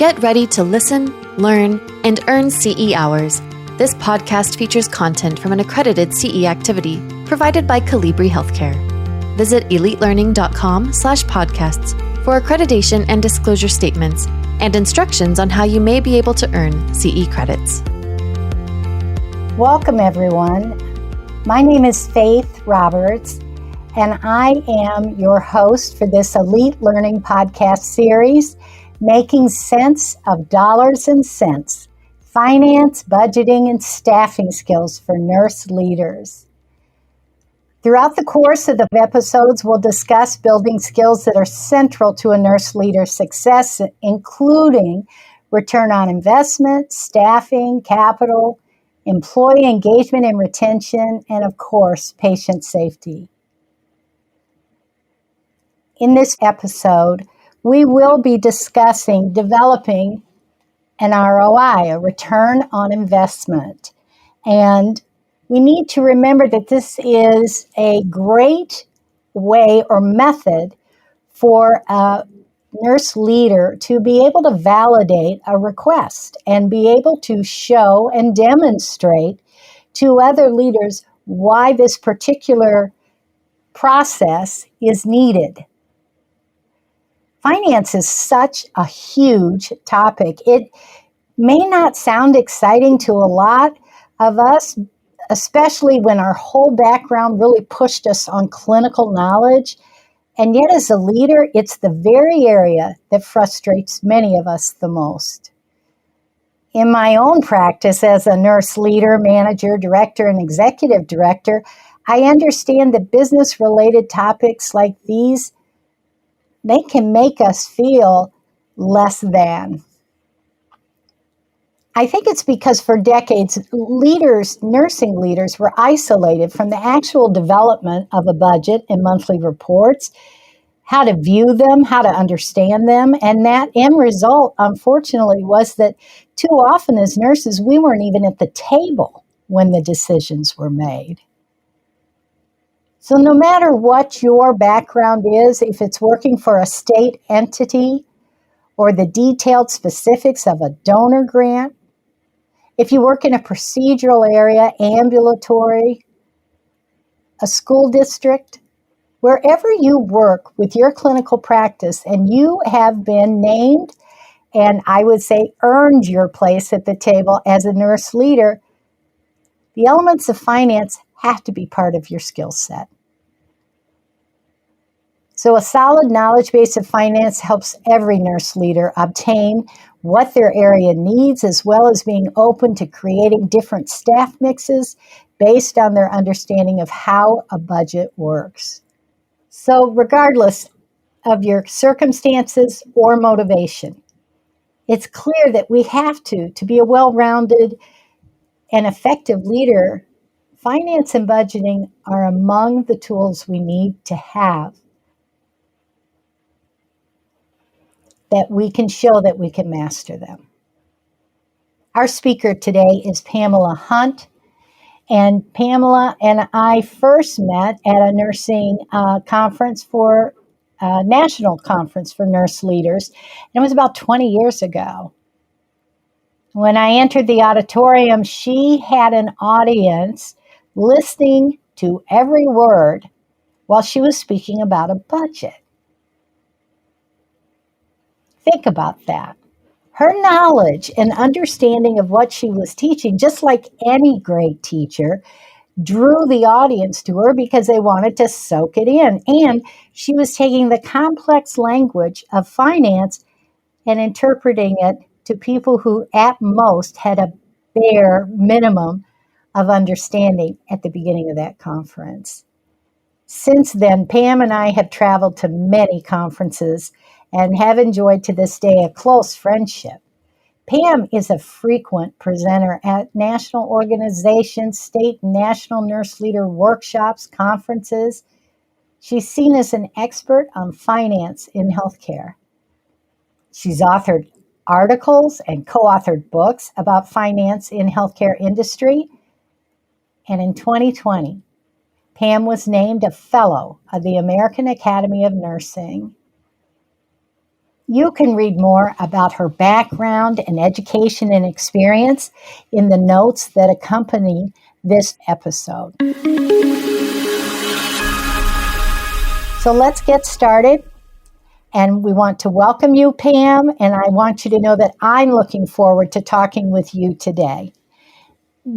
Get ready to listen, learn, and earn CE hours. This podcast features content from an accredited CE activity provided by Colibri Healthcare. Visit elitelearning.com/podcasts for accreditation and disclosure statements and instructions on how you may be able to earn CE credits. Welcome, everyone. My name is Faith Roberts, and I am your host for this Elite Learning podcast series, Making Sense of Dollars and Cents, Finance, Budgeting, and Staffing Skills for Nurse Leaders. Throughout the course of the episodes, we'll discuss building skills that are central to a nurse leader's success, including return on investment, staffing, capital, employee engagement and retention, and of course, patient safety. In this episode, we will be discussing developing an ROI, a return on investment. And we need to remember that this is a great way or method for a nurse leader to be able to validate a request and be able to show and demonstrate to other leaders why this particular process is needed. Finance is such a huge topic. It may not sound exciting to a lot of us, especially when our whole background really pushed us on clinical knowledge. And yet, as a leader, it's the very area that frustrates many of us the most. In my own practice as a nurse leader, manager, director, and executive director, I understand that business-related topics like these, they can make us feel less than. I think it's because for decades, nursing leaders were isolated from the actual development of a budget and monthly reports, how to view them, how to understand them, and that end result, unfortunately, was that too often as nurses, we weren't even at the table when the decisions were made. So no matter what your background is, if it's working for a state entity or the detailed specifics of a donor grant, if you work in a procedural area, ambulatory, a school district, wherever you work with your clinical practice and you have been named and I would say earned your place at the table as a nurse leader, the elements of finance have to be part of your skill set. So a solid knowledge base of finance helps every nurse leader obtain what their area needs, as well as being open to creating different staff mixes based on their understanding of how a budget works. So regardless of your circumstances or motivation, it's clear that we have to be a well-rounded and effective leader. Finance and budgeting are among the tools we need to have that we can show that we can master them. Our speaker today is Pamela Hunt, and Pamela and I first met at a nursing conference for national conference for nurse leaders, and it was about 20 years ago. When I entered the auditorium, she had an audience listening to every word while she was speaking about a budget. Think about that. Her knowledge and understanding of what she was teaching, just like any great teacher, drew the audience to her because they wanted to soak it in. And she was taking the complex language of finance and interpreting it to people who at most had a bare minimum of understanding at the beginning of that conference. Since then, Pam and I have traveled to many conferences and have enjoyed to this day a close friendship. Pam is a frequent presenter at national organizations, state and national nurse leader workshops, conferences. She's seen as an expert on finance in healthcare. She's authored articles and co-authored books about finance in healthcare industry. And in 2020, Pam was named a fellow of the American Academy of Nursing. You can read more about her background and education and experience in the notes that accompany this episode. So let's get started. And we want to welcome you, Pam, and I want you to know that I'm looking forward to talking with you today.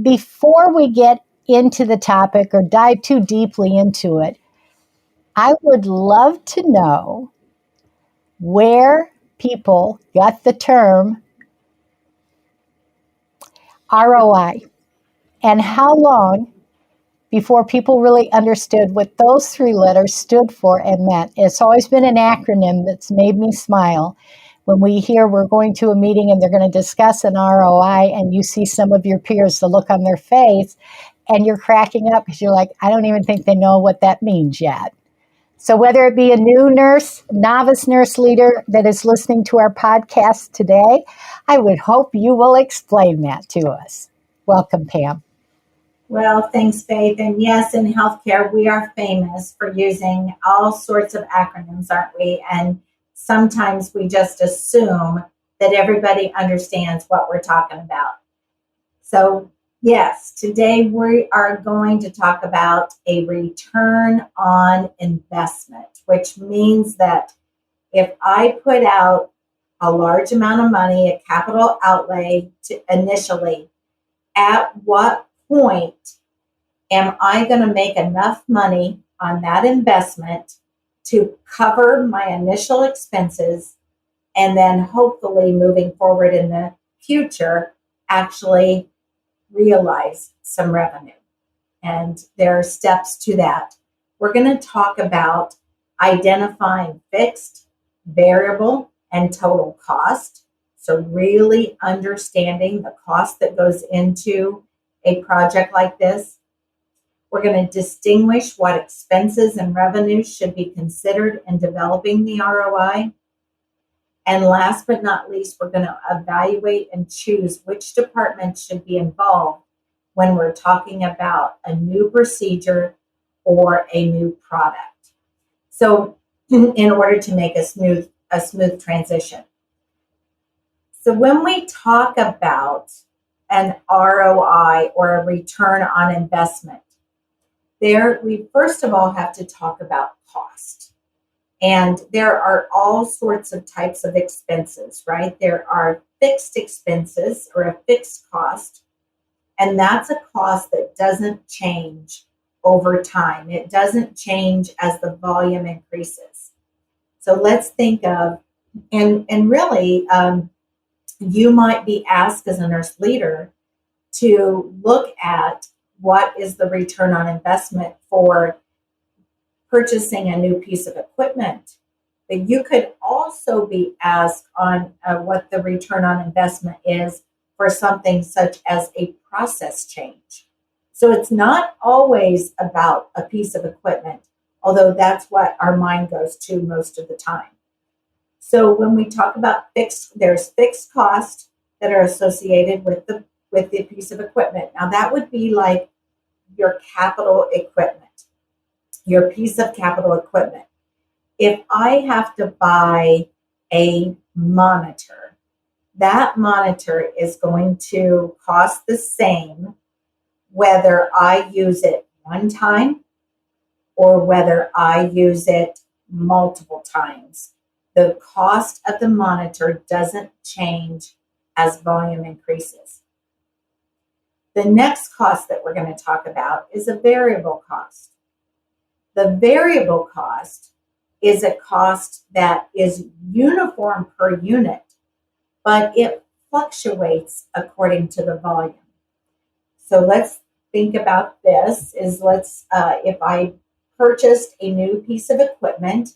Before we get into the topic or dive too deeply into it, I would love to know where people got the term ROI and how long before people really understood what those three letters stood for and meant. It's always been an acronym that's made me smile. When we hear we're going to a meeting and they're going to discuss an ROI and you see some of your peers, the look on their face, and you're cracking up because you're like, I don't even think they know what that means yet. So whether it be a new nurse, novice nurse leader that is listening to our podcast today, I would hope you will explain that to us. Welcome, Pam. Well, thanks, Faith. And yes, in healthcare, we are famous for using all sorts of acronyms, aren't we? And sometimes we just assume that everybody understands what we're talking about. So yes, today we are going to talk about a return on investment, which means that if I put out a large amount of money, a capital outlay initially, at what point am I going to make enough money on that investment to cover my initial expenses and then hopefully moving forward in the future actually realize some revenue? And there are steps to that. We're going to talk about identifying fixed, variable, and total cost. So really understanding the cost that goes into a project like this. We're going to distinguish what expenses and revenues should be considered in developing the ROI. And last but not least, we're going to evaluate and choose which departments should be involved when we're talking about a new procedure or a new product. So in order to make a smooth transition. So when we talk about an ROI or a return on investment, we first of all have to talk about cost. And there are all sorts of types of expenses, right? There are fixed expenses or a fixed cost, and that's a cost that doesn't change over time. It doesn't change as the volume increases. So let's think of, and really, you might be asked as a nurse leader to look at what is the return on investment for purchasing a new piece of equipment. But you could also be asked on what the return on investment is for something such as a process change. So it's not always about a piece of equipment, although that's what our mind goes to most of the time. So when we talk about there's fixed costs that are associated with the piece of equipment. Now that would be like your capital equipment, your piece of capital equipment. If I have to buy a monitor, that monitor is going to cost the same whether I use it one time or whether I use it multiple times. The cost of the monitor doesn't change as volume increases. The next cost that we're going to talk about is a variable cost. The variable cost is a cost that is uniform per unit, but it fluctuates according to the volume. So let's think about this if I purchased a new piece of equipment,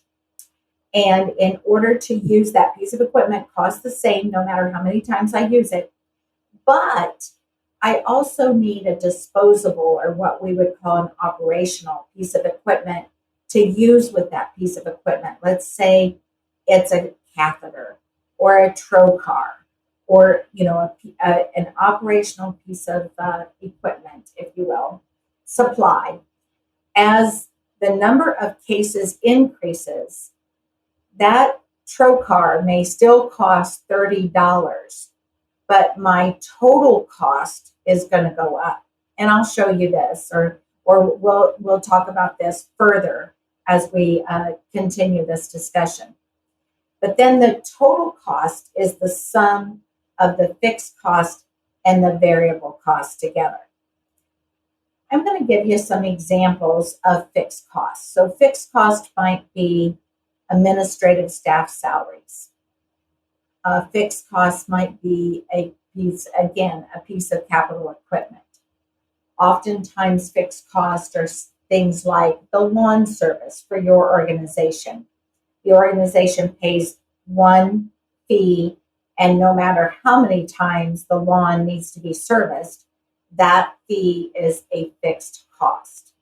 and in order to use that piece of equipment costs the same no matter how many times I use it, but I also need a disposable or what we would call an operational piece of equipment to use with that piece of equipment. Let's say it's a catheter or a trocar or an operational piece of equipment, if you will, supply. As the number of cases increases, that trocar may still cost $30, but my total cost is going to go up. And I'll show you this, or we'll talk about this further as we continue this discussion. But then the total cost is the sum of the fixed cost and the variable cost together. I'm going to give you some examples of fixed costs. So fixed cost might be administrative staff salaries. Fixed cost might be a piece of capital equipment. Oftentimes fixed costs are things like the lawn service for your organization. The organization pays one fee, and no matter how many times the lawn needs to be serviced, that fee is a fixed cost.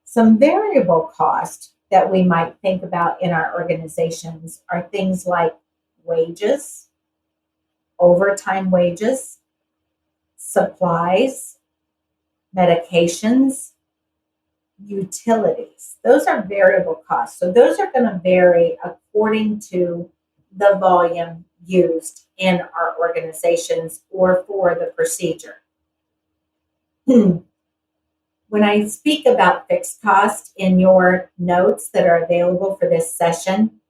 Some variable cost that we might think about in our organizations are things like wages, overtime wages, supplies, medications, utilities. Those are variable costs. So those are going to vary according to the volume used in our organizations or for the procedure. When I speak about fixed cost in your notes that are available for this session,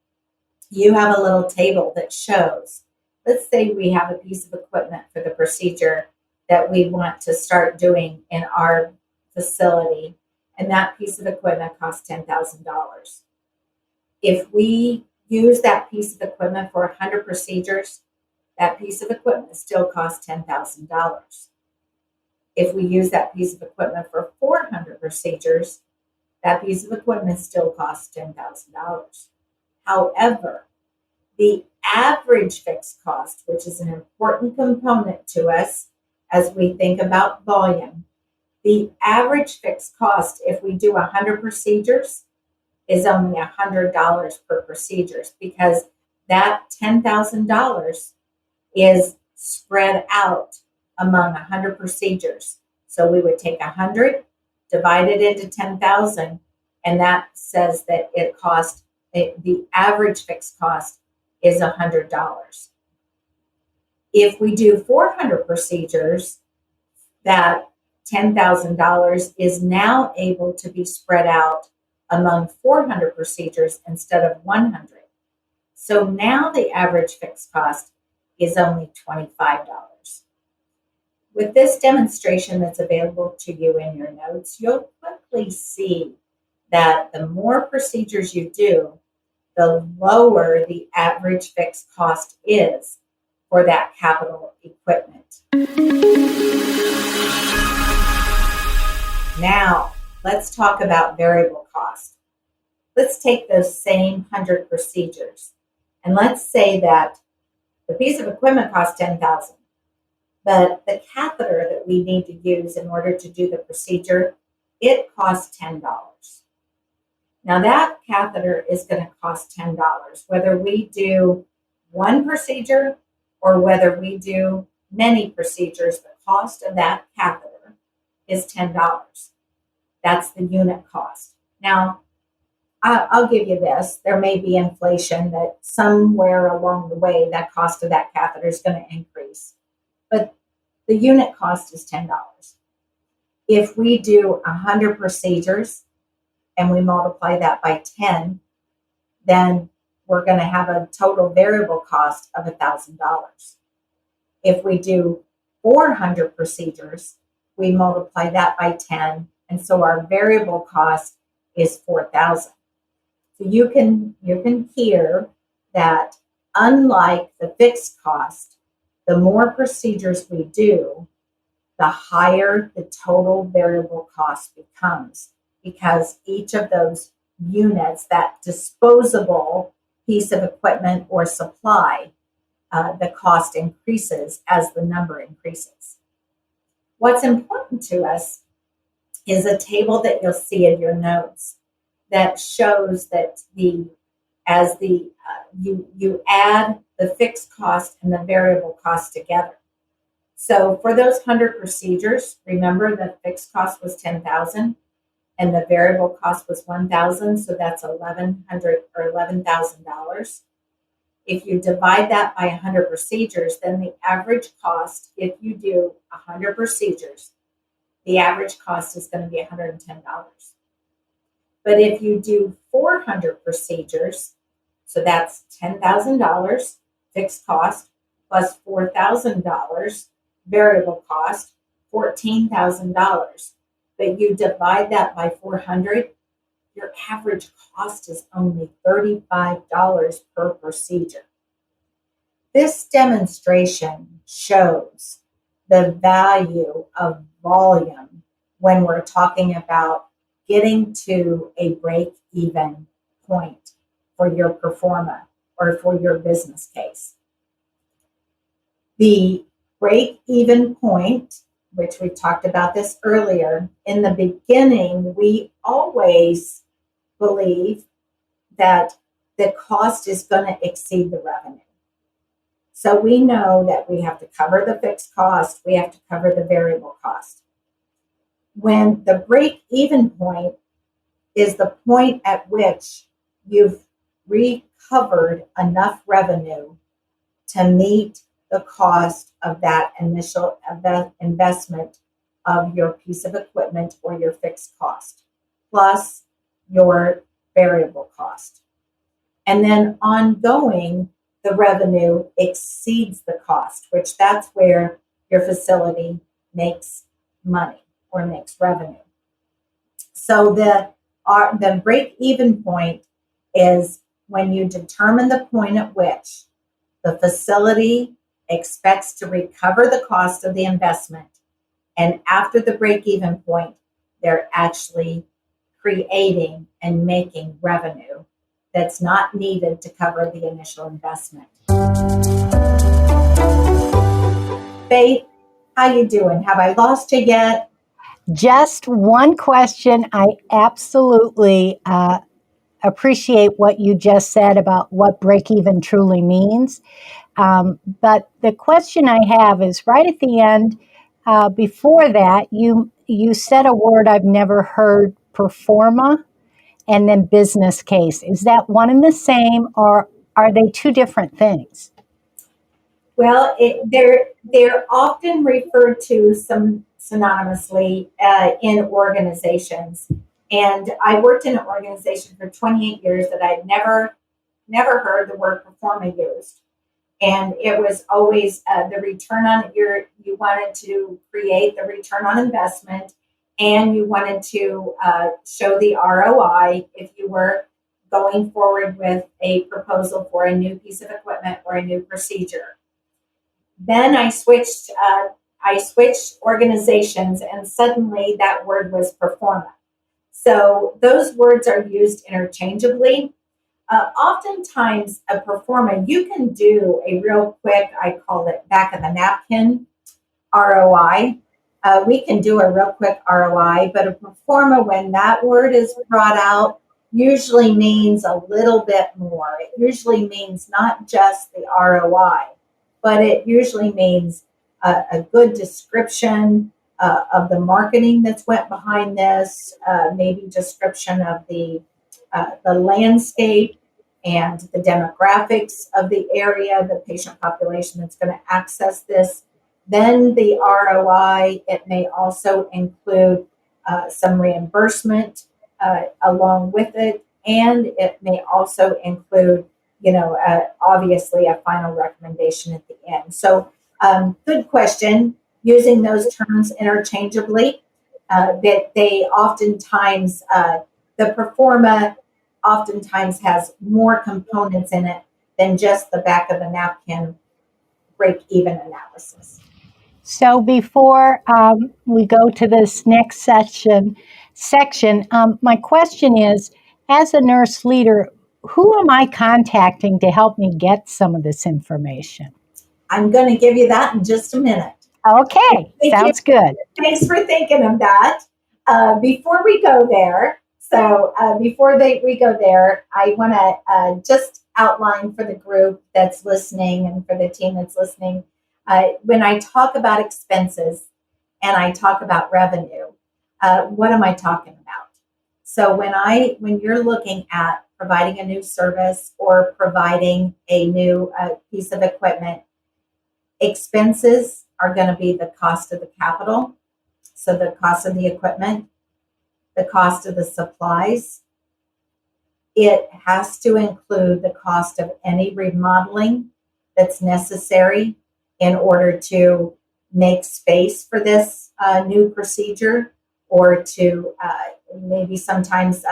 you have a little table that shows, let's say we have a piece of equipment for the procedure that we want to start doing in our facility, and that piece of equipment costs $10,000. If we use that piece of equipment for 100 procedures, that piece of equipment still costs $10,000. If we use that piece of equipment for 400 procedures, that piece of equipment still costs $10,000. However, the average fixed cost, which is an important component to us as we think about volume, the average fixed cost, if we do 100 procedures, is only $100 per procedure, because that $10,000 is spread out among 100 procedures. So we would take 100, divide it into 10,000, and that says that the average fixed cost is $100. If we do 400 procedures, that $10,000 is now able to be spread out among 400 procedures instead of 100. So now the average fixed cost is only $25. With this demonstration that's available to you in your notes, you'll quickly see that the more procedures you do, the lower the average fixed cost is for that capital equipment. Now, let's talk about variable cost. Let's take those same 100 procedures, and let's say that the piece of equipment costs $10,000. But the catheter that we need to use in order to do the procedure, it costs $10. Now that catheter is going to cost $10, whether we do one procedure or whether we do many procedures. The cost of that catheter is $10. That's the unit cost. Now, I'll give you this. There may be inflation that somewhere along the way that cost of that catheter is going to increase. But the unit cost is $10. If we do 100 procedures and we multiply that by 10, then we're going to have a total variable cost of $1,000. If we do 400 procedures, we multiply that by 10, and so our variable cost is $4,000. So you can hear that unlike the fixed cost, the more procedures we do, the higher the total variable cost becomes, because each of those units, that disposable piece of equipment or supply, the cost increases as the number increases. What's important to us is a table that you'll see in your notes that shows that you add the fixed cost and the variable cost together. So for those 100 procedures, remember the fixed cost was $10,000 and the variable cost was $1,000, so that's $1,100 or $11,000. If you divide that by 100 procedures, then the average cost, if you do 100 procedures, the average cost is going to be $110. But if you do 400 procedures, so that's $10,000 fixed cost plus $4,000 variable cost, $14,000. But you divide that by 400, your average cost is only $35 per procedure. This demonstration shows the value of volume when we're talking about getting to a break-even point for your performa or for your business case. The break-even point, which we talked about this earlier, in the beginning, we always believe that the cost is going to exceed the revenue. So we know that we have to cover the fixed cost, we have to cover the variable cost. When the break-even point is the point at which you've recovered enough revenue to meet the cost of that initial investment of your piece of equipment or your fixed cost, plus your variable cost. And then ongoing, the revenue exceeds the cost, which that's where your facility makes money or makes revenue. So the break-even point is when you determine the point at which the facility expects to recover the cost of the investment, and after the break-even point, they're actually creating and making revenue that's not needed to cover the initial investment. Faith, how you doing? Have I lost you yet? Just one question. I absolutely appreciate what you just said about what break-even truly means. But the question I have is right at the end. Before that, you said a word I've never heard, performa, and then business case. Is that one and the same, or are they two different things? Well, they're often referred to synonymously in organizations. And I worked in an organization for 28 years that I'd never heard the word performa used. And it was always the return on you wanted to create the return on investment, and you wanted to show the ROI if you were going forward with a proposal for a new piece of equipment or a new procedure. Then I switched organizations, and suddenly that word was performa. So those words are used interchangeably. Oftentimes, a performa, you can do a real quick, I call it back of the napkin ROI. We can do a real quick ROI, but a performa, when that word is brought out, usually means a little bit more. It usually means not just the ROI, but it usually means a good description of the marketing that's went behind this, maybe description of the landscape and the demographics of the area, the patient population that's going to access this. Then the ROI, it may also include some reimbursement along with it, and it may also include, obviously a final recommendation at the end. So good question, using those terms interchangeably, that they oftentimes, the performa oftentimes has more components in it than just the back of the napkin break-even analysis. So before we go to this next section, my question is, as a nurse leader, who am I contacting to help me get some of this information? I'm going to give you that in just a minute. Okay, sounds good. Thanks for thinking of that. Before we go there, we go there, I want to just outline for the group that's listening and for the team that's listening, when I talk about expenses and I talk about revenue, what am I talking about? So when you're looking at providing a new service or providing a new piece of equipment, expenses are going to be the cost of the capital, so the cost of the equipment, the cost of the supplies. It has to include the cost of any remodeling that's necessary in order to make space for this new procedure, or to maybe sometimes,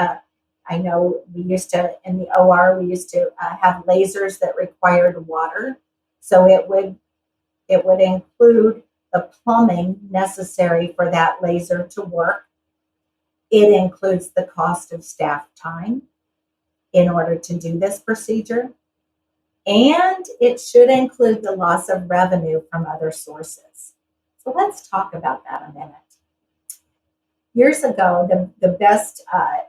I know we used to, in the OR, we used to have lasers that required water. So it would include the plumbing necessary for that laser to work. It includes the cost of staff time in order to do this procedure. And it should include the loss of revenue from other sources. So let's talk about that a minute. Years ago, the best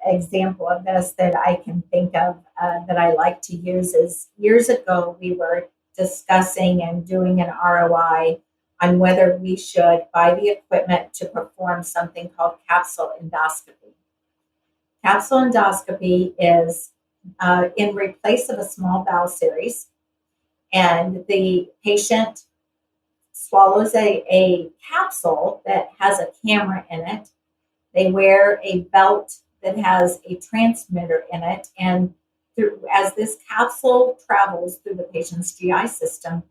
example of this that I can think of that I like to use is, years ago we were discussing and doing an ROI on whether we should buy the equipment to perform something called capsule endoscopy. Capsule endoscopy is in replace of a small bowel series, and the patient swallows a capsule that has a camera in it. They wear a belt that has a transmitter in it, and as this capsule travels through the patient's GI system,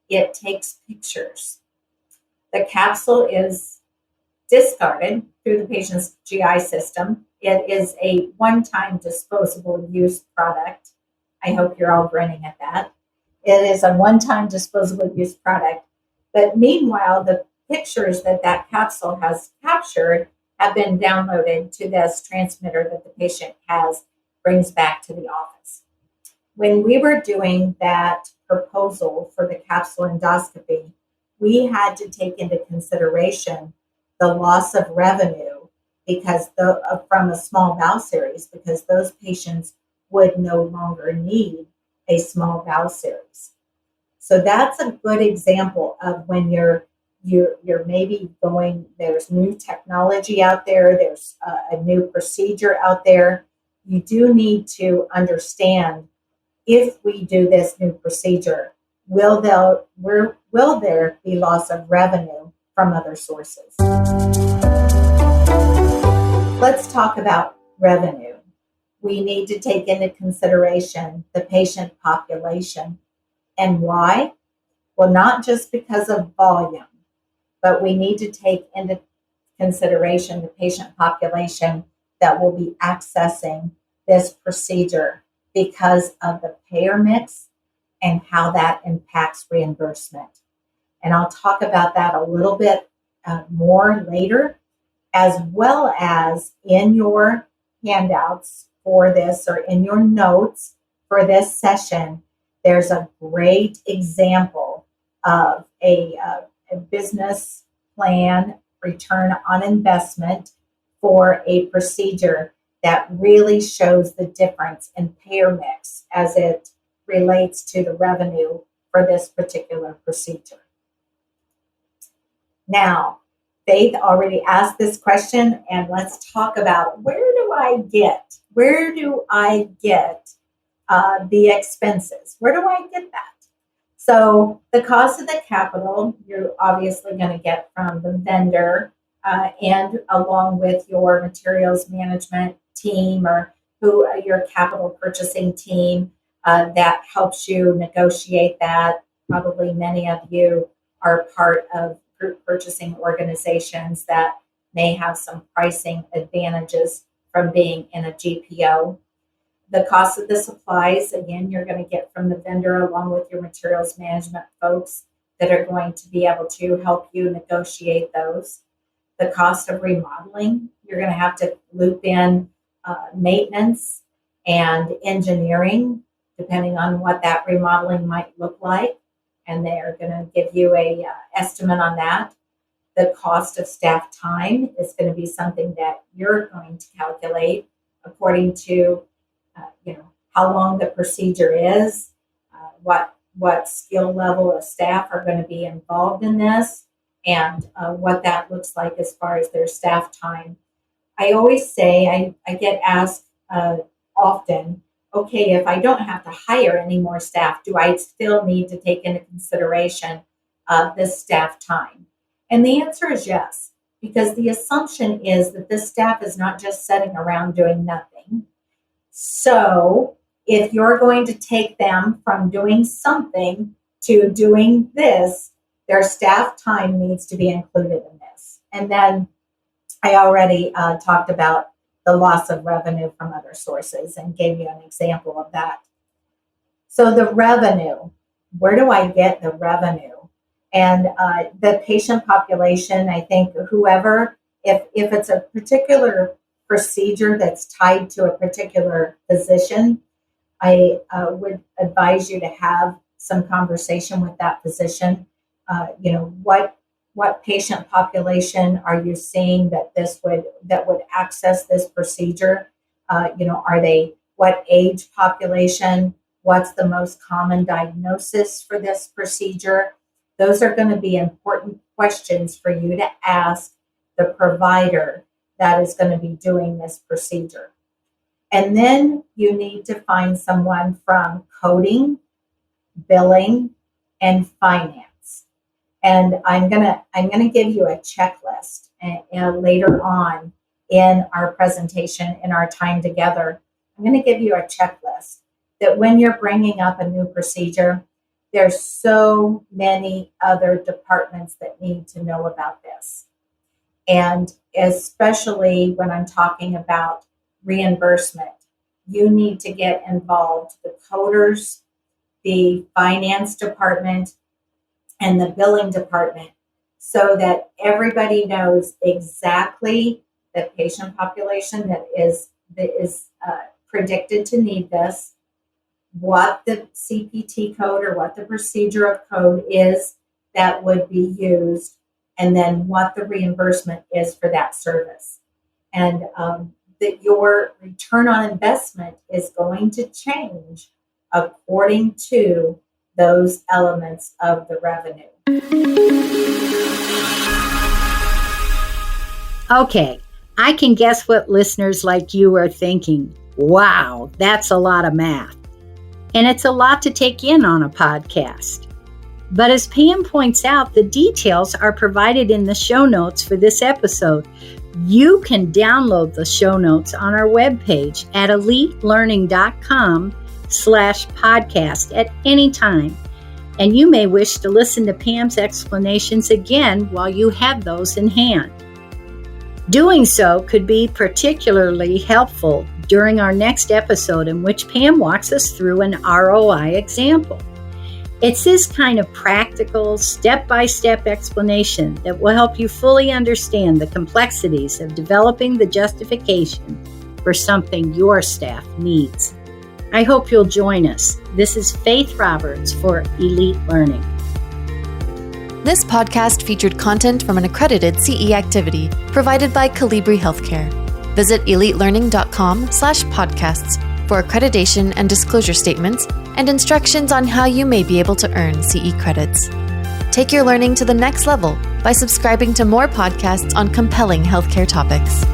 it takes pictures. The capsule is discarded through the patient's GI system. It is a one-time disposable use product. I hope you're all grinning at that. It is a one-time disposable use product. But meanwhile, the pictures that capsule has captured have been downloaded to this transmitter that the patient brings back to the office. When we were doing that proposal for the capsule endoscopy, we had to take into consideration the loss of revenue because from a small bowel series, because those patients would no longer need a small bowel series. So that's a good example of when you're maybe going, there's new technology out there, there's a new procedure out there. You do need to understand, if we do this new procedure, will there be loss of revenue from other sources? Let's talk about revenue. We need to take into consideration the patient population. And why? Well, not just because of volume, but we need to take into consideration the patient population that will be accessing this procedure because of the payer mix and how that impacts reimbursement. And I'll talk about that a little bit more later, as well as in your handouts for this, or in your notes for this session. There's a great example of a business plan return on investment for a procedure that really shows the difference in payer mix as it relates to the revenue for this particular procedure. Now, Faith already asked this question, and let's talk about where do I get the expenses? Where do I get that? So the cost of the capital, you're obviously going to get from the vendor and along with your materials management team, or your capital purchasing team that helps you negotiate that. Probably many of you are part of group purchasing organizations that may have some pricing advantages from being in a GPO. The cost of the supplies, again, you're going to get from the vendor along with your materials management folks that are going to be able to help you negotiate those. The cost of remodeling, you're going to have to loop in maintenance and engineering, depending on what that remodeling might look like. And they're going to give you a estimate on that. The cost of staff time is going to be something that you're going to calculate according to how long the procedure is, what skill level of staff are going to be involved in this, and what that looks like as far as their staff time. I always say, I get asked often, okay, if I don't have to hire any more staff, do I still need to take into consideration this staff time? And the answer is yes, because the assumption is that this staff is not just sitting around doing nothing. So if you're going to take them from doing something to doing this, their staff time needs to be included in this. And then I already talked about the loss of revenue from other sources and gave you an example of that. So the revenue, where do I get the revenue? And the patient population, I think whoever, if it's a particular procedure that's tied to a particular physician, I would advise you to have some conversation with that physician. What patient population are you seeing that would access this procedure? Are they what age population? What's the most common diagnosis for this procedure? Those are going to be important questions for you to ask the provider that is going to be doing this procedure. And then you need to find someone from coding, billing, and finance. And I'm gonna give you a checklist and later on in our presentation, in our time together. I'm going to give you a checklist that when you're bringing up a new procedure, there's so many other departments that need to know about this. And especially when I'm talking about reimbursement, you need to get involved, the coders, the finance department, and the billing department, so that everybody knows exactly the patient population that is predicted to need this, what the CPT code or what the procedure of code is that would be used, and then what the reimbursement is for that service. And that your return on investment is going to change according to those elements of the revenue. Okay, I can guess what listeners like you are thinking. Wow, that's a lot of math. And it's a lot to take in on a podcast. But as Pam points out, the details are provided in the show notes for this episode. You can download the show notes on our webpage at elitelearning.com/podcast at any time. And you may wish to listen to Pam's explanations again while you have those in hand. Doing so could be particularly helpful during our next episode, in which Pam walks us through an ROI example. It's this kind of practical, step-by-step explanation that will help you fully understand the complexities of developing the justification for something your staff needs. I hope you'll join us. This is Faith Roberts for Elite Learning. This podcast featured content from an accredited CE activity provided by Colibri Healthcare. Visit elitelearning.com/podcasts for accreditation and disclosure statements and instructions on how you may be able to earn CE credits. Take your learning to the next level by subscribing to more podcasts on compelling healthcare topics.